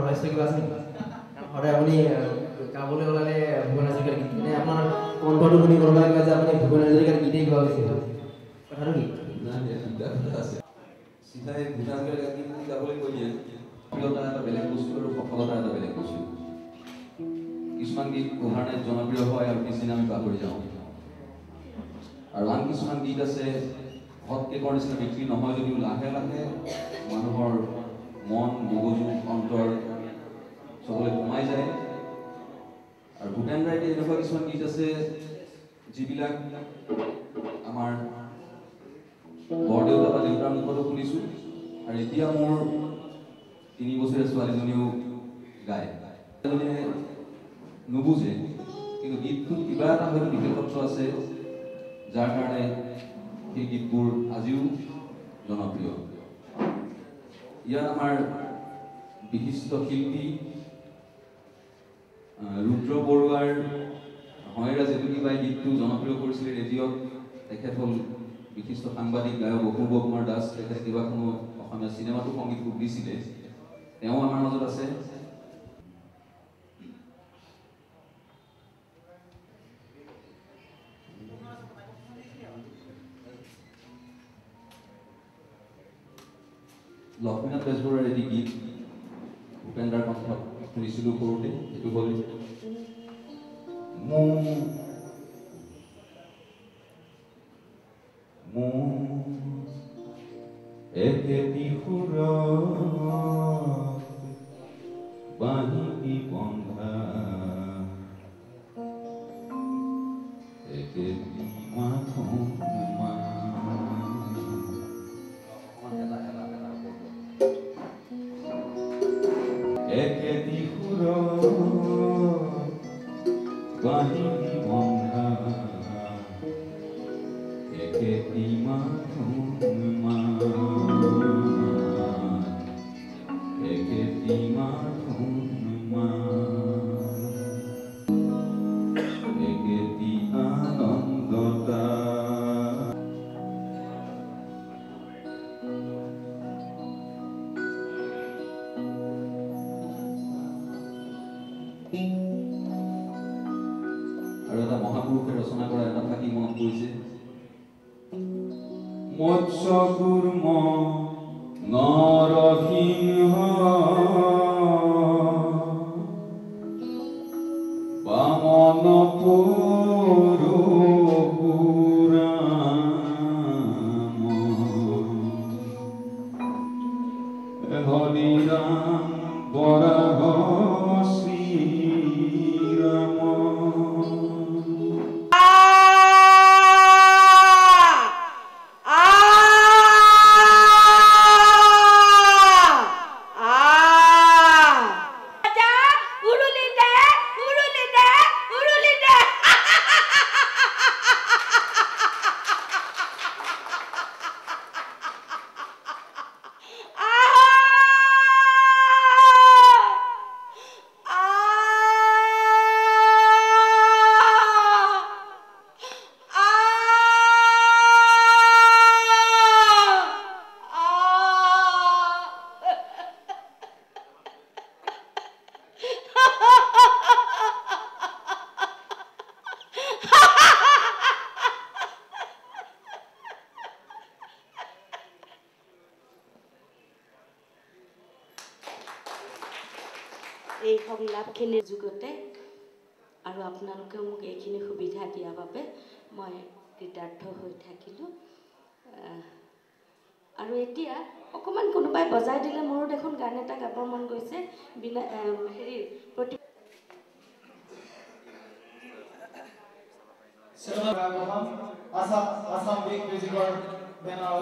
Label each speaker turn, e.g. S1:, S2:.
S1: ৰহস্য কিবা আছে নেকি? সদায় আপুনি গাবলৈ ওলালে ভূপেন হাজৰিকাৰ গীত মানে আপোনাৰ কণ্ঠটো শুনি কোনোবাই কয় যে আপুনি ভূপেন হাজৰিকাৰ গীতেই গোৱা হৈছিল কথাটো কি?
S2: চিধাই ভূপেন হাজৰিকাৰ গীত গাবলৈ কৈ দিয়ে প্ৰিয়তা এটা বেলেগ বস্তু আৰু সফলতা এটা বেলেগ বস্তু কিছুমান গীত উদাহৰণে জনপ্ৰিয় হয় আৰু পিছদিনা আমি পাহৰি যাওঁ আৰু আন কিছুমান গীত আছে হট কেকৰ নিচিনা বিক্ৰী নহয় যদিও লাহে লাহে মানুহৰ মন মগজু অন্তৰ চবলৈ সোমাই যায় আৰু ভূপেন ৰাইতে এনেকুৱা কিছুমান গীত আছে যিবিলাক আমাৰ বৰদেউতা বা দেউতাৰ মুখতো শুনিছোঁ আৰু এতিয়া মোৰ 3 বছৰীয়া ছোৱালীজনীও গায় এজনীয়ে নুবুজে কিন্তু গীতটোত কিবা এটা হয়তো বিশেষত্ব আছে যাৰ কাৰণে সেই গীতবোৰ আজিও জনপ্ৰিয় ইয়াত আমাৰ বিশিষ্ট শিল্পী ৰুদ্ৰ বৰুৱাৰ হয়ৰা জেতুকীবাই গীতটো জনপ্ৰিয় কৰিছিলে ৰেডিঅ'ত তেখেত হ'ল বিশিষ্ট সাংবাদিক গায়ক অপূৰ্ব কুমাৰ দাস তেখেতে কেইবাখনো অসমীয়া চিনেমাতো সংগীত ৰূপ দিছিলে তেওঁ আমাৰ মাজত আছে লক্ষ্মীনাথ বেজবৰুৱাৰ এটি গীত ভূপেন্দ্ৰাৰ কণ্ঠত শুনিছিলোঁ সৰুতে এইটো হ'ল একেটি সুৰত বাঁহী বন্ধা একেটি মাথোঁ একেটি সুৰত বাঁহী বন্ধা একেটি মাথোঁ একেটি মাথোঁ একেটি আনন্দতা আৰু এটা মহাপুৰুষে ৰচনা কৰা এটা থাকি মনত পৰিছে মৎস্য কুৰ্ম নৰসিংহ বামন পৰশুৰাম হৰিৰাম বৰাহ শ্ৰীৰাম
S3: এই সংলাপখিনিৰ যুগতে আৰু আপোনালোকে মোক এইখিনি সুবিধা দিয়াৰ বাবে মই কৃতাৰ্থ হৈ থাকিলোঁ আৰু এতিয়া অকণমান কোনোবাই বজাই দিলে মোৰো দেখোন গান এটা গাব মন গৈছে বিনা হেৰি প্ৰতি
S1: আসাম মিউজিকৰ বেনাৰ